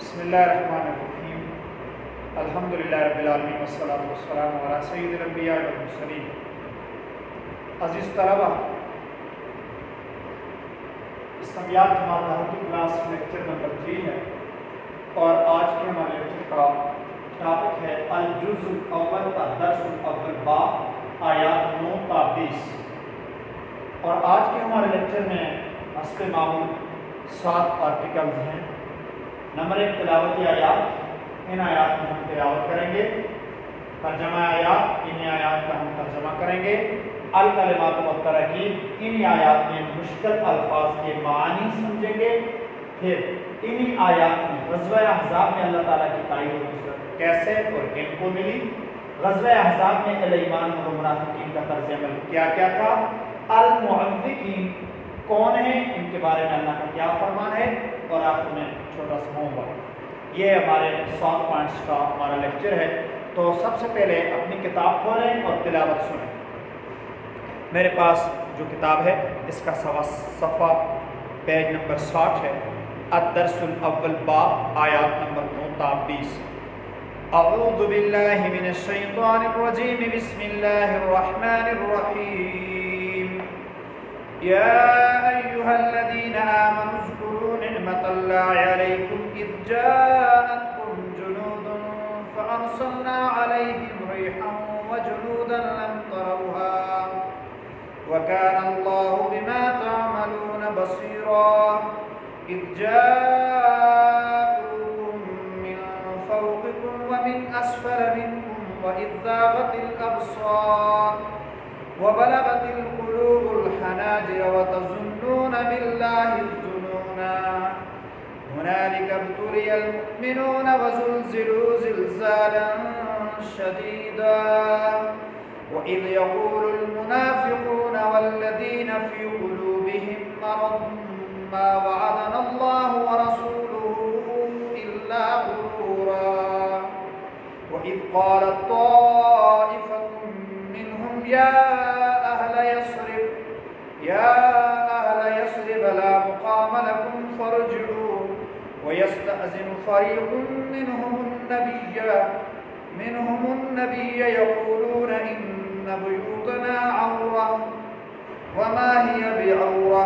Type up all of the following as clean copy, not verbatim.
بسم اللہ الرحمن الرحیم الحمدللہ رب العالمین والصلاة والسلام علی سید الانبیاء والمرسلین۔ عزیز طلبہ، اسلامیات جماعت احد کی کلاس لیکچر نمبر 3 ہے اور آج کے ہمارے لیکچر کا ٹاپک ہے الجزء الاول کا درس الاول باب آیات 9 تا 20۔ اور آج کے ہمارے لیکچر میں حسب معمول 7 آرٹیکلز ہیں۔ نمبر 1 تلاوتی آیات، ان آیات میں ہم تلاوت کریں گے۔ ترجمہ آیات، ان آیات کا ہم ترجمہ کریں گے۔ الکلمات والتراکیب، ان آیات میں مشکل الفاظ کے معنی سمجھیں گے۔ پھر ان آیات میں غزوہ احزاب میں اللہ تعالیٰ کی تائید و نصرت کیسے اور کن کو ملی، غزوہ احزاب میں اہل ایمان اور منافقین کا طرز عمل کیا کیا تھا، المعوقین کون ہیں، ان کے بارے میں اللہ کا کیا فرمان ہے، اور آخر میں چھوٹا سا ہوم ورک۔ یہ ہمارے 7 پوائنٹس کا ہمارا لیکچر ہے۔ تو سب سے پہلے اپنی کتاب کھولیں اور تلاوت سنیں۔ میرے پاس جو کتاب ہے اس کا صفحہ پیج نمبر 60 ہے۔ الدرس الاول باب آیات نمبر 9 تا 20۔ اعوذ باللہ من الشیطان الرجیم، بسم اللہ الرحمن الرحیم۔ یا ایہا الذین آمنوا اذکروا نعمت اللہ علیکم اذ جاءتکم جنود فارسلنا علیہم ریحا وجنودا لم تروها وکان اللہ بما تعملون بصیرا اذ جاءوکم من فوقکم ومن اسفل منکم واذ زاغت الابصار وبلغت القلوب الحناجر وتظنون بالله الظنونا هنالك ابتلي المؤمنون وزلزلوا زلزالا شديدا وإذ يقول المنافقون والذين في قلوبهم مرض ما وعدنا الله ورسوله إلا غرورا وإذ قالت طائفة منهم يا أهل يثرب لا مقام لكم فارجعوا ويستأذن فريق منهم النبي يقولون إن بيوتنا عورة وما هي بعورة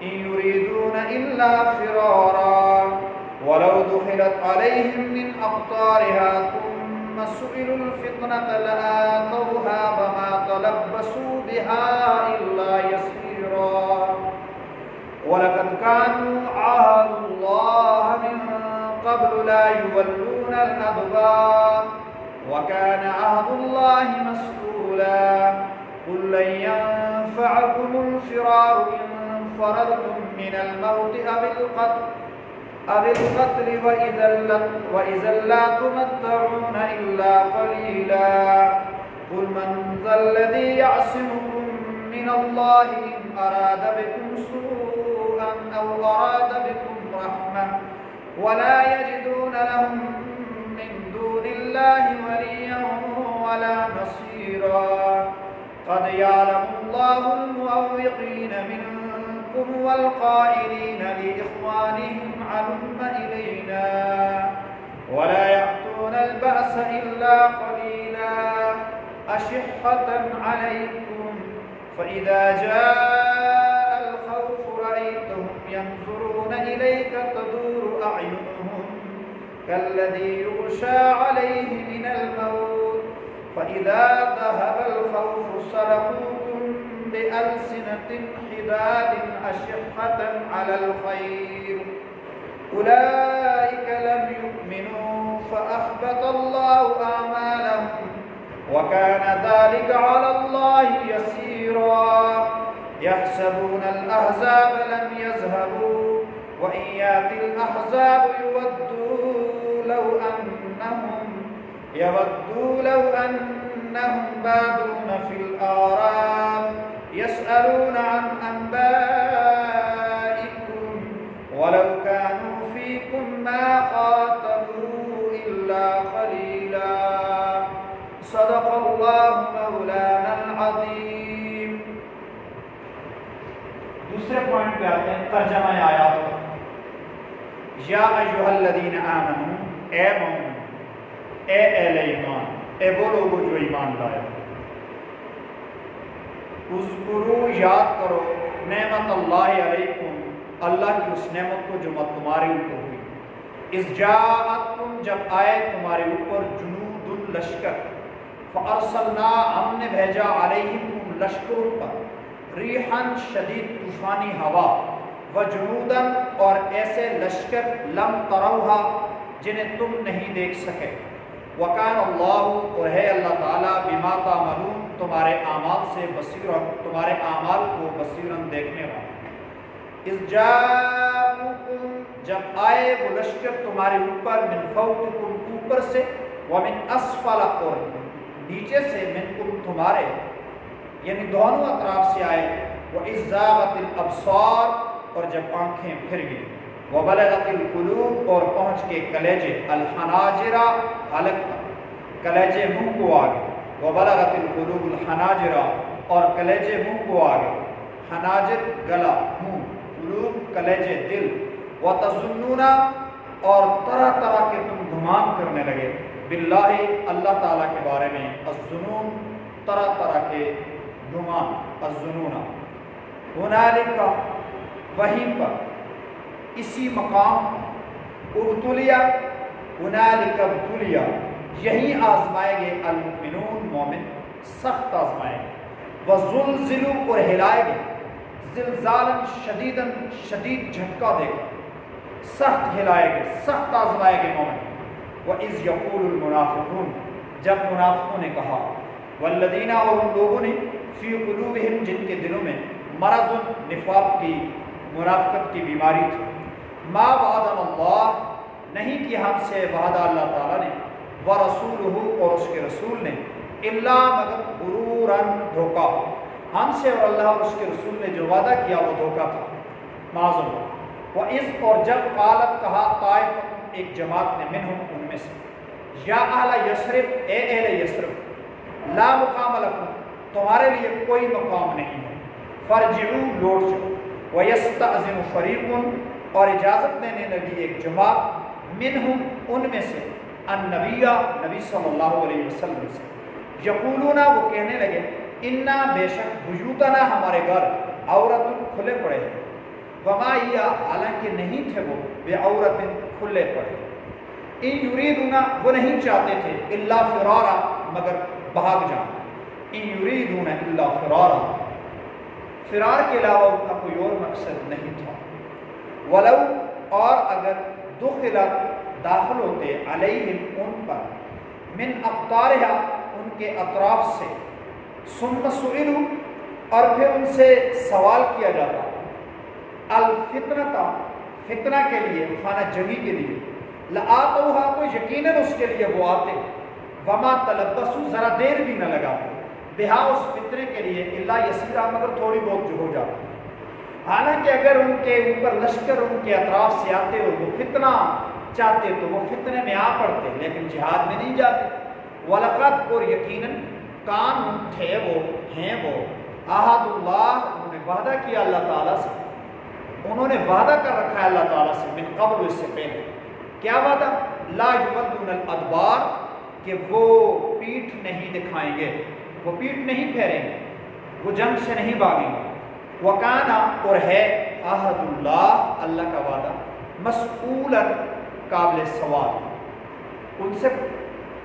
إن يريدون إلا فرارا ولو دخلت عليهم من أقطارها ثم سئلوا الفتنة لآتوها وما تلبسوا بها إلا يسيرا ولقد كانوا عاهدوا الله من قبل لا يولون الأدبار وكان عهد الله مسؤولا قل لن ينفعكم الفرار إن فررتم من الموت أو القتل وإذا لا تمتعون إلا قليلا قل من ذا الذي يعصمكم من الله إن أراد بكم سوءا أو أراد بكم رحمة ولا يجدون لهم من دون الله وليا ولا نصيرا قد يعلم الله المعوقين منكم والقائلين لإخوانهم علم إلينا ولا يأتون البأس إلا قليلا أشحة عليكم فإذا جاء الخوف رأيتهم ينظرون إليك تدور أعينهم كالذي يغشى عليه من الموت فإذا ذهب الخوف سلكوكم بألسنة حداد أشحة على الخير أولئك لم يؤمنوا فأحبط الله أعمالهم وكان ذلك على الله يسيرا يحسبون الأحزاب لم يذهبوا وإن يأتي الأحزاب يودوا لو أنهم بادون في الأعراب يسألون عن أنبائكم ولو كانوا فيكم ما قاتلوا إلا قليلا صدق الله مولانا العظيم۔ دوسرے پوائنٹ پہ آتے ہیں ترجمہ آیات کا۔ یا ایھا الذین آمنو، اے مومن، اے اہل ایمان، اے وہ لوگ جو ایمان لائے، اذکروا یاد کرو نعمت اللہ علیکم، اللہ کی اس نعمت کو جو تمہارے اوپر ہوئی، اذ جاءتکم، جب آئے تمہارے اوپر جنود لشکر، فارسلنا، ہم نے بھیجا علیہم لشکروں پر، ریحاً شدید طوفانی ہوا، وجنوداً اور ایسے لشکر، لم تروہا جنہیں تم نہیں دیکھ سکے، وکان اللہ، اور ہے اللہ تعالیٰ، بما تعملون، تمہارے اعمال سے بصیرن، تمہارے اعمال کو بصیرن دیکھنے والا۔ اذ جاءوکم، جب آئے وہ لشکر تمہارے اوپر، من فوقکم، اوپر سے، ومن اسفل، اور نیچے سے، منکم، تمہارے، یعنی دونوں اطراف سے آئے، وَإِذْ زَاغَتِ الْأَبْصَارُ، اور جب آنکھیں پھر گئی، وَبَلَغَتِ الْقُلُوبُ، اور پہنچ کے کلیجے، الْحَنَاجِرَ، حلق تک، کلیجے منہ کو آگے، وَبَلَغَتِ الْقُلُوبُ الْحَنَاجِرَ، اور کلیجے منہ کو آگے، حناجر گلا، منہ، قلوب کلیجے دل، وَتَظُنُّونَ، اور طرح طرح کے تم گمان کرنے لگے، باللہ، اللہ تعالیٰ کے بارے میں، الظنون، طرح طرح کے گمان، الظنون، ہنالک، وہیں پر، اسی مقام پر، ابتلیا، ہنالک ابتلیا، یہی آزمائے گے، المؤمنون، مومن، سخت آزمائے گے، وزلزلوا، اور ہلائے گے، زلزالا شدیداً، شدید جھٹکا دے گا، سخت ہلائے گے، سخت آزمائے گے مومن۔ وَإِذْ يَقُولُ الْمُنَافِقُونَ، جب منافقوں نے کہا، والذین، اور ان لوگوں نے، فی قلوبہم، جن کے دلوں میں، مرض، نفاق کی، منافقت کی بیماری تھی، ما وعدنا اللہ، نہیں کیا ہم سے وعدہ اللہ تعالیٰ نے، ورسولہ، اور اس کے رسول نے، الا، مگر غروراً، دھوکہ، ہم سے اور اللہ اور اس کے رسول نے جو وعدہ کیا وہ دھوکہ تھا، معاذ اللہ۔ وَإِذْ، اور جب قالت، کہا، طائفۃ، ایک جماعت نے، منہم، ان میں سے، یا اہل یثرب، اے اہل یثرب، لا مقام لکم، تمہارے لیے کوئی مقام نہیں ہے، فرجعوا، لوٹ جاؤ، وَيَسْتَأْذِنُ فَرِيقٌ، اور اجازت دینے لگی ایک جماعت، منہم، ان میں سے، النبی، نبی صلی اللہ علیہ وسلم سے، یقولون، وہ کہنے لگے، انا، بے شک، بیوتنا، ہمارے گھر، عورت، کھلے پڑے ہیں، وما ہی، حالانکہ نہیں تھے وہ، بے عورت، کھلے پڑے، ان یریدون، وہ نہیں چاہتے تھے، الا فرارا، مگر بھاگ جانا، ان یریدون الا فرارا، فرار کے علاوہ ان کا کوئی اور مقصد نہیں تھا، ولو، اور اگر، دخلت، داخل ہوتے، علیہم، ان پر، من اقطارہا، ان کے اطراف سے، ثم سئلوا، اور پھر ان سے سوال کیا جاتا، الفتنہ، فتنہ کے لیے، خانہ جنگی کے لیے، لآتوہا، تو یقیناً اس کے لیے وہ آتے، وما تلبسوا، ذرا دیر بھی نہ لگاتے، بہا، اس فتنے کے لیے، الا یسیرا، مگر تھوڑی بہت جو ہو جاتی ہے، حالانکہ اگر ان کے اوپر لشکر ان کے اطراف سے آتے اور وہ فتنہ چاہتے تو وہ فتنے میں آ پڑتے، لیکن جہاد میں نہیں جاتے، وَلَقَدْ، اور یقیناً، کان، تھے وہ، ہیں وہ، عہد اللہ، انہوں نے وعدہ کیا اللہ تعالیٰ سے، انہوں نے وعدہ کر رکھا ہے اللہ تعالیٰ سے، من قبل، اس سے پہلے، کیا وعدہ، لا یولون الادبار، کہ وہ پیٹھ نہیں دکھائیں گے، وہ پیٹھ نہیں پھیریں گے، وہ جنگ سے نہیں بھاگیں گے، وکانا، اور ہے، عہد اللہ، اللہ کا وعدہ، مسئولا، قابل سوال، ان سے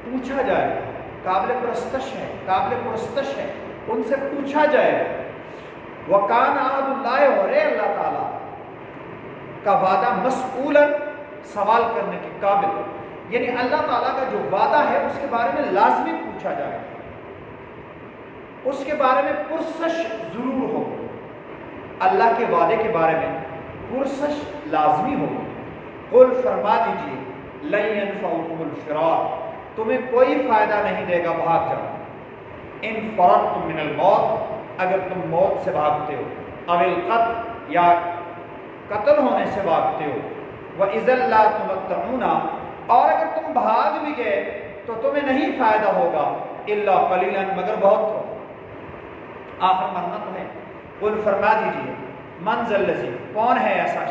پوچھا جائے گا، قابل پرستش ہے، قابل پرستش ہے، ان سے پوچھا جائے گا، وکان عہد اللہ، اور ہے اللہ تعالیٰ کا وعدہ، مسئولا، سوال کرنے کے قابل، یعنی اللہ تعالیٰ کا جو وعدہ ہے اس کے بارے میں لازمی پوچھا جائے گا، اس کے بارے میں پرسش ضرور ہوگی، اللہ کے وعدے کے بارے میں پرسش لازمی ہوگی۔ قل، فرما دیجیے، لن ينفعكم الفرار، تمہیں کوئی فائدہ نہیں دے گا بھاگ جانا، ان فررتم من الموت، اگر تم موت سے بھاگتے ہو، او القتل، یا قتل ہونے سے بھاگتے ہو، وَإِذًا لَا تُمَتَّعُونَ، اور اگر تم بھاگ بھی گئے تو تمہیں نہیں فائدہ ہوگا، الا قلیلا، مگر بہت ہوگا، آخر مرنا تو ہے۔ قل، فرما دیجیے، من ذا الذی، کون ہے ایسا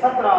17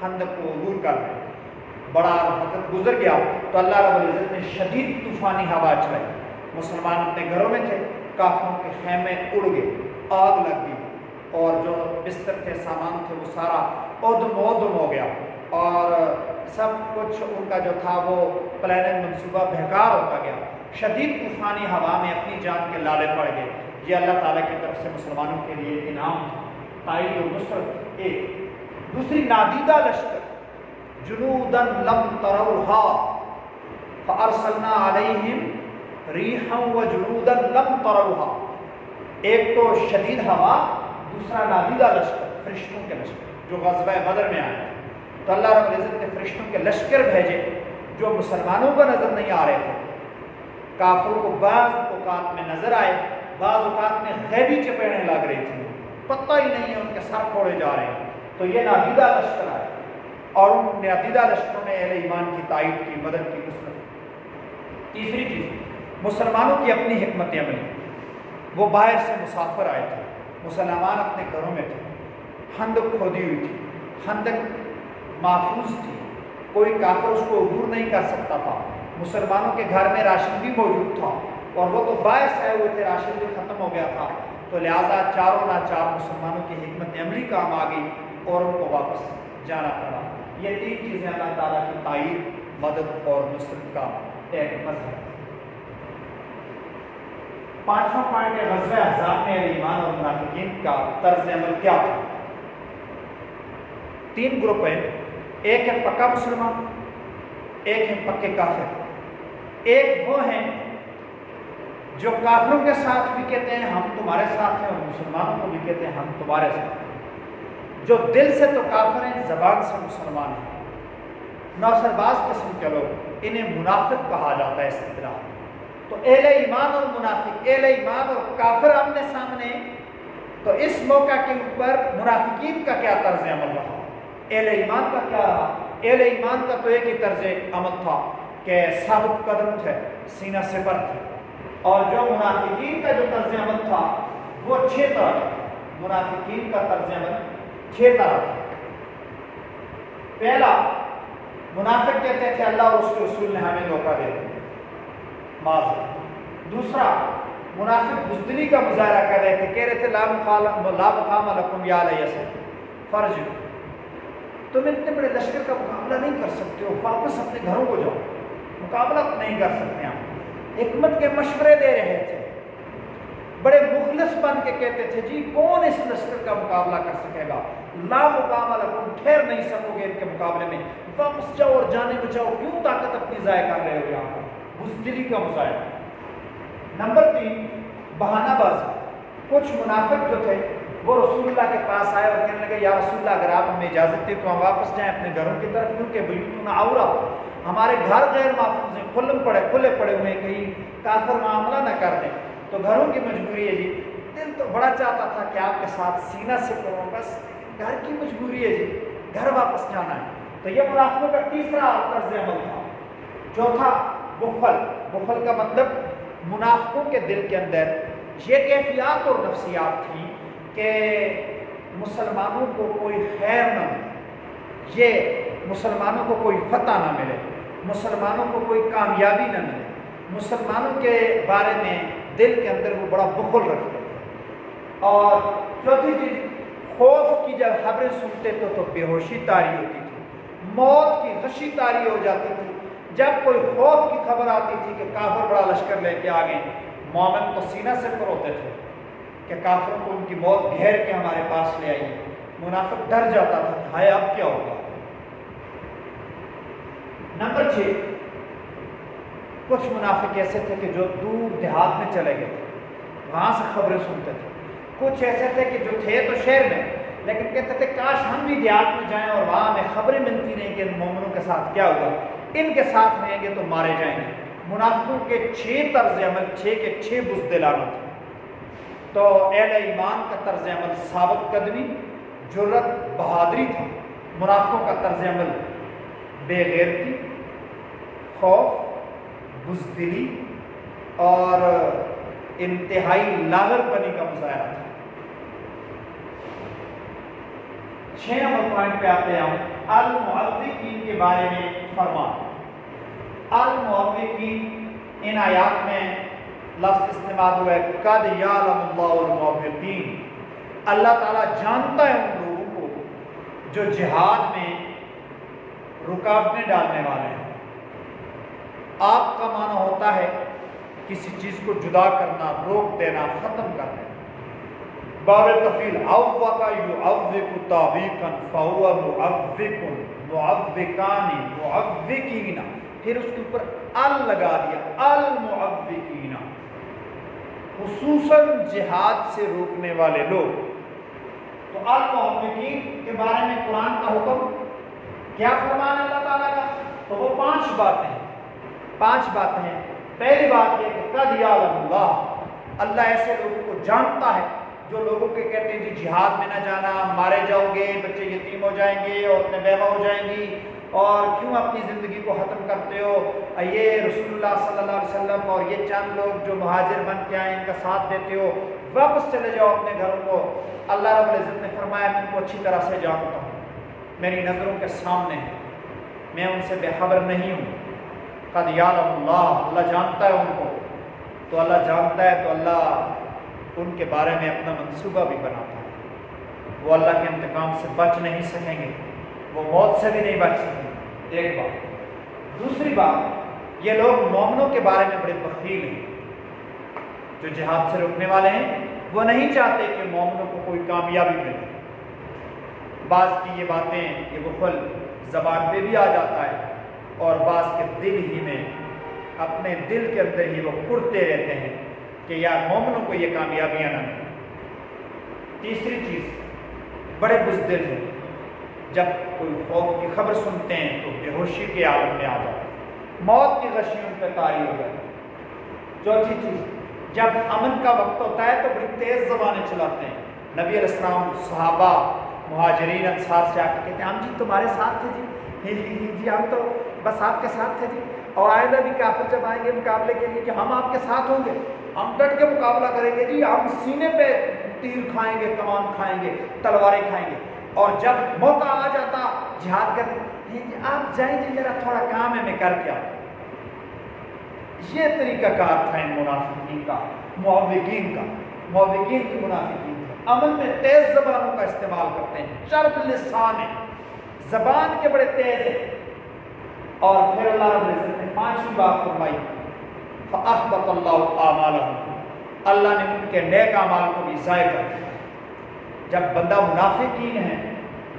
خندق کو عبور کر رہے ہیں، بڑا وقت گزر گیا تو اللہ رب العزت نے شدید طوفانی ہوا چلائی، مسلمان اپنے گھروں میں تھے، کافروں کے خیمے اڑ گئے، آگ لگ گئی، اور جو بستر کے سامان تھے وہ سارا ادم ہو گیا، اور سب کچھ ان کا جو تھا وہ پلان منصوبہ بےکار ہوتا گیا۔ شدید طوفانی ہوا میں اپنی جان کے لالے پڑ گئے۔ یہ اللہ تعالیٰ کی طرف سے مسلمانوں کے لیے انعام تھا، تائید و نصرت ایک۔ دوسری نادیدہ لشکر، جنوداً لم تروہا فارسلنا علیہم ریحا وجنوداً لم تروہا۔ ایک تو شدید ہوا، دوسرا نادیدہ لشکر، فرشتوں کے لشکر جو غزوہ بدر میں آئے تھے۔ تو اللہ رب العزت نے فرشتوں کے لشکر بھیجے جو مسلمانوں کو نظر نہیں آ رہے تھے، کافروں کو بعض اوقات میں نظر آئے، بعض اوقات میں غیبی چپیڑیں لگ رہی تھیں، پتہ ہی نہیں ہے، ان کے سر پھوڑے جا رہے ہیں۔ تو یہ نادیدہ لشکر آئے، اور ان نادیدہ لشکروں نے اہل ایمان کی تائید کی، مدد کی، نصرت۔ تیسری چیز، مسلمانوں کی اپنی حکمت عملی، وہ باہر سے مسافر آئے تھے، مسلمان اپنے گھروں میں تھے، خندق کھودی ہوئی تھی، خندق محفوظ تھی، کوئی کافر اس کو عبور نہیں کر سکتا تھا، مسلمانوں کے گھر میں راشن بھی موجود تھا، اور وہ تو باہر سے آئے ہوئے تھے، راشن بھی ختم ہو گیا تھا، تو لہٰذا چاروں ناچار مسلمانوں کی حکمت عملی کام آ گئی اور ان کو واپس جانا پڑا۔ یہ تین چیزیں اللہ تعالیٰ کی تائید، مدد اور نصرت کا ایک مظہر ہے۔ پانچواں پوائنٹ ہے، غزوہ احزاب میں اہل ایمان اور منافقین کا طرز عمل کیا تھا؟ تین گروپ ہیں، ایک ہے پکا مسلمان، ایک ہے پکے کافر، ایک وہ ہیں جو کافروں کے ساتھ بھی کہتے ہیں ہم تمہارے ساتھ ہیں، اور مسلمانوں کو بھی کہتے ہیں ہم تمہارے ساتھ ہیں، جو دل سے تو کافر ہیں، زبان سے مسلمان ہیں، نوسر باز قسم کے لوگ، انہیں منافق کہا جاتا ہے اس طرح۔ تو اہل ایمان اور منافق، اہل ایمان اور کافر آمنے سامنے، تو اس موقع کے اوپر منافقین کا کیا طرز عمل رہا، اہل ایمان کا کیا رہا؟ اہل ایمان کا تو ایک ہی طرز عمل تھا کہ ثابت قدم تھے، سینہ سپر تھے، اور جو منافقین کا جو طرز عمل تھا وہ 6 طرح کا تھا۔ منافقین کا طرز عمل 6 طرح کا۔ پہلا، منافق کہتے تھے اللہ اور اس کے رسول نے ہمیں دھوکہ دے دیا، معذرت۔ دوسرا، منافق بزدلی کا مظاہرہ کر رہے تھے، کہہ رہے تھے لا مقام لکم یا لیسر فرج، تم اتنے بڑے لشکر کا مقابلہ نہیں کر سکتے ہو، واپس اپنے گھروں کو جاؤ، مقابلہ نہیں کر سکتے ہم۔ حکمت کے مشورے دے رہے تھے، بڑے مخلص بن کے کہتے تھے جی کون اس لشکر کا مقابلہ کر سکے گا، لا مقام لکم، ٹھہر نہیں سکو گے ان کے مقابلے میں، واپس جاؤ اور جانے بچاؤ، کیوں طاقت اپنی ضائع کر رہے ہو یہاں پر، بزدلی کا مظاہرہ۔ نمبر 3، بہانہ بازی۔ کچھ منافق جو تھے وہ رسول اللہ کے پاس آئے اور کہنے لگے یا رسول اللہ اگر آپ ہمیں اجازت دیں تو ہم واپس جائیں اپنے گھروں کی طرف، کیونکہ بیوتنا عورا، ہمارے گھر غیر محفوظ ہیں، کھلے پڑے ہوئے ہیں، کہیں کافر معاملہ نہ کر دیں، تو گھروں کی مجبوری ہے جی، دل تو بڑا چاہتا تھا کہ آپ کے ساتھ سینہ سے کرو، بس گھر کی مجبوری ہے جی، گھر واپس جانا ہے۔ تو یہ منافقوں کا تیسرا طرز عمل تھا۔ چوتھا، بخل کا مطلب منافقوں کے دل کے اندر یہ کیفیات اور نفسیات تھیں کہ مسلمانوں کو کوئی خیر نہ ملے، یہ مسلمانوں کو کوئی فتح نہ ملے، مسلمانوں کو کوئی کامیابی نہ ملے، مسلمانوں کے بارے میں دل کے اندر وہ بڑا بخل رکھتے تھے۔ اور چوتھی چیز، خوف کی جب خبریں سنتے تو بے ہوشی طاری ہوتی تھی، موت کی غشی طاری ہو جاتی تھی۔ جب کوئی خوف کی خبر آتی تھی کہ کافر بڑا لشکر لے کے آ گئے، مومن تو سینہ سے پر ہوتے تھے کہ کافروں کو ان کی موت گھیر کے ہمارے پاس لے آئی، منافق ڈر جاتا تھا کہ ہائے اب کیا ہوگا۔ نمبر 6، کچھ منافق ایسے تھے کہ جو دور دیہات میں چلے گئے تھے، وہاں سے خبریں سنتے تھے۔ کچھ ایسے تھے کہ جو تھے تو شہر میں، لیکن کہتے تھے کاش ہم بھی دیہات میں جائیں اور وہاں ہمیں خبریں ملتی رہیں کہ ان مومنوں کے ساتھ کیا ہوا، ان کے ساتھ رہیں گے تو مارے جائیں گے۔ منافقوں کے 6 طرز عمل، 6 کے 6 بزدلانہ تھے۔ تو اہل ایمان کا طرز عمل ثابت قدمی، جرت، بہادری تھا۔ منافقوں کا طرز عمل بے غیرتی، خوف، بزدلی اور انتہائی لاغر پنی کا مظاہرہ تھا۔ 6 نمبر پوائنٹ پہ آتے ہیں ہم، المعوقین کے بارے میں فرمایا۔ المعوقین، ان آیات میں لفظ استعمال ہوا ہے قد یعلم اللہ المعوقین، اللہ تعالیٰ جانتا ہے ان لوگوں کو جو جہاد میں رکاوٹیں ڈالنے والے ہیں۔ آپ کا معنی ہوتا ہے کسی چیز کو جدا کرنا، روک دینا، ختم کر دینا۔ باب تفیل اوقا یعوق تعویقا فہو معوق معوقان معوقین، پھر اس کے اوپر ال لگا دیا، المعوقین، خصوصاً جہاد سے روکنے والے لوگ۔ تو المعوقین کے بارے میں قرآن کا حکم کیا فرمان ہے اللہ تعالیٰ کا؟ تو وہ 5 باتیں ہیں۔ پہلی بات یہ کہ قد یعلم اللہ، اللہ ایسے لوگوں کو جانتا ہے جو لوگوں کے کہتے ہیں جی جہاد میں نہ جانا، مارے جاؤ گے، بچے یتیم ہو جائیں گے، عورتیں بیوہ ہو جائیں گی، اور کیوں اپنی زندگی کو ختم کرتے ہو؟ یہ رسول اللہ صلی اللہ علیہ وسلم اور یہ چند لوگ جو مہاجر بن کے آئے ان کا ساتھ دیتے ہو، واپس چلے جاؤ اپنے گھروں کو۔ اللہ رب العزت نے فرمایا میں ان کو اچھی طرح سے جانتا ہوں، میری نظروں کے سامنے ہیں، میں ان سے بے خبر نہیں ہوں۔ قد یعلم اللہ، اللہ جانتا ہے ان کو۔ تو اللہ جانتا ہے تو اللہ ان کے بارے میں اپنا منصوبہ بھی بناتا ہے۔ وہ اللہ کے انتقام سے بچ نہیں سکیں گے، وہ موت سے بھی نہیں بچ سکیں گے، ایک بات۔ دوسری بات، یہ لوگ مومنوں کے بارے میں بڑے بخیل ہیں، جو جہاد سے روکنے والے ہیں، وہ نہیں چاہتے کہ مومنوں کو کوئی کامیابی ملے۔ بعض کی یہ باتیں، یہ بخل زبان پہ بھی آ جاتا ہے، اور بعض کے دل ہی میں، اپنے دل کے اندر ہی وہ کرتے رہتے ہیں کہ یار مومنوں کو یہ کامیابیاں نہ ملیں۔ تیسری چیز، بڑے بزدل ہیں، جب کوئی خوف کی خبر سنتے ہیں تو بے ہوشی کے عالم میں آ جاتے ہیں، موت کی غشی ان پہ طاری ہو جاتی ہے۔ چوتھی چیز، جب امن کا وقت ہوتا ہے تو بڑی تیز زبانیں چلاتے ہیں۔ نبی علیہ السلام صحابہ مہاجرین انصار سے آ کے کہتے ہیں ہم جی تمہارے ساتھ تھے جی، جی ہم تو بس آپ کے ساتھ تھے جی، اور آئندہ بھی کافر جب آئیں گے مقابلے کے لیے کہ ہم آپ کے ساتھ ہوں گے، ہم ڈٹ کے مقابلہ کریں گے جی، ہم سینے پہ تیر کھائیں گے، کمان کھائیں گے، تلواریں کھائیں گے۔ اور جب موقع آ جاتا جہاد کرنے، آپ جائیں جی میرا تھوڑا کام ہے میں کر کے آتا۔ یہ طریقہ کار تھا ان منافقین کا، معوقین کا، معوقین کی منافقین کا۔ امن میں تیز زبانوں کا استعمال کرتے ہیں، چرب لسان ہیں، زبان کے بڑے تیز ہیں۔ اور پھر اللہ رب العزت نے 5ویں بات فرمائی، فَأَحْبَطَ اللَّهُ أَعْمَالَهُمْ، اللہ نے ان کے نیک اعمال کو بھی ضائع کر دیا۔ جب بندہ منافقین ہیں،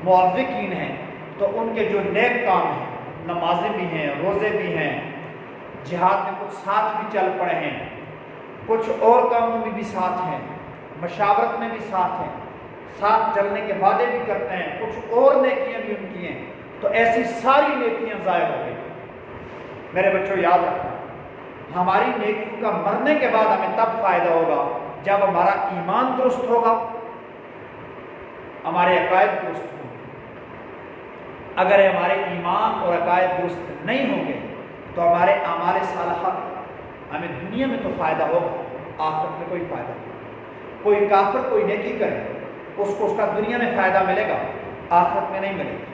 معوقین ہیں، تو ان کے جو نیک کام ہیں، نمازیں بھی ہیں، روزے بھی ہیں، جہاد میں کچھ ساتھ بھی چل پڑے ہیں، کچھ اور کاموں میں بھی ساتھ ہیں، مشاورت میں بھی ساتھ ہیں، ساتھ چلنے کے وعدے بھی کرتے ہیں، کچھ اور نیکیاں بھی ان کی ہیں، تو ایسی ساری نیکیاں ضائع ہو گئی۔ میرے بچوں یاد رکھنا، ہماری نیکی کا مرنے کے بعد ہمیں تب فائدہ ہوگا جب ہمارا ایمان درست ہوگا، ہمارے عقائد درست ہوں گے۔ اگر ہمارے ایمان اور عقائد درست نہیں ہوں گے تو ہمارے اعمال صالحہ ہمیں دنیا میں تو فائدہ ہوگا، آخرت میں کوئی فائدہ نہیں۔ کوئی کافر کوئی نیکی کرے، اس کو اس کا دنیا میں فائدہ ملے گا، آخرت میں نہیں ملے گا۔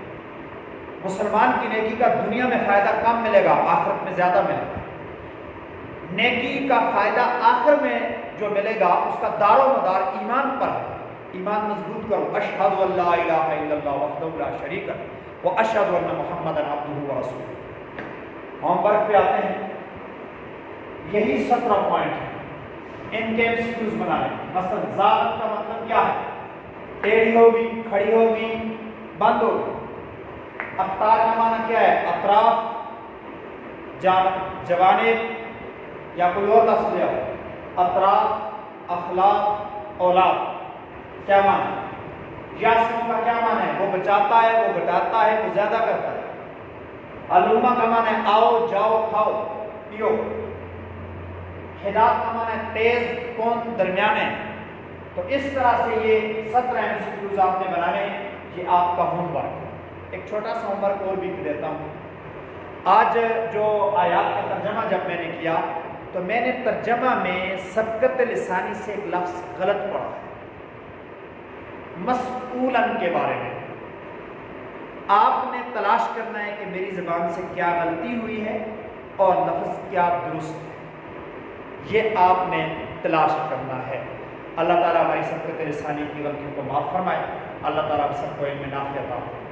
مسلمان کی نیکی کا دنیا میں فائدہ کم ملے گا، آخرت میں زیادہ ملے گا۔ نیکی کا فائدہ آخر میں جو ملے گا اس کا دار و مدار ایمان پر ہے۔ ایمان مضبوط کرو، اشہد ان لا الہ الا اللہ وحدہ لا شریک لہ واشہد ان محمدا عبدہ ورسولہ۔ ہوم ورک پہ آتے ہیں، یہی 17 پوائنٹ ہیں، ان کے ایمسیکیوز بنانے۔ مثلا ذات کا مطلب کیا ہے؟ ٹیڑھی ہوگی، کھڑی ہوگی، بند ہوگی۔ اقطار کا معنی کیا ہے؟ اطراف، جوانب، یا کوئی اور لفظ لے آؤ، اطراف، اخلاق، اولاد، کیا معنی؟ یاسم کا کیا معنی ہے؟ وہ بچاتا ہے، وہ گھٹاتا ہے، وہ زیادہ کرتا ہے۔ علومہ کا معنی ہے آؤ، جاؤ، کھاؤ، پیو۔ ہدایت کا معنی ہے تیز، کون، درمیانے۔ تو اس طرح سے یہ 17 MCQs آپ نے بنانے ہیں، یہ آپ کا ہوم ورک ہے۔ ایک چھوٹا سا ہوم ورک اور بھی دیتا ہوں۔ آج جو آیات کا ترجمہ جب میں نے کیا تو میں نے ترجمہ میں سبقت لسانی سے ایک لفظ غلط پڑھا ہے، مسئولن کے بارے میں۔ آپ نے تلاش کرنا ہے کہ میری زبان سے کیا غلطی ہوئی ہے اور لفظ کیا درست ہے، یہ آپ نے تلاش کرنا ہے۔ اللہ تعالیٰ ہماری سبقت لسانی کی غلطیوں کو معاف فرمائے، اللہ تعالیٰ ہم سب کو علم نافع عطا فرمائے۔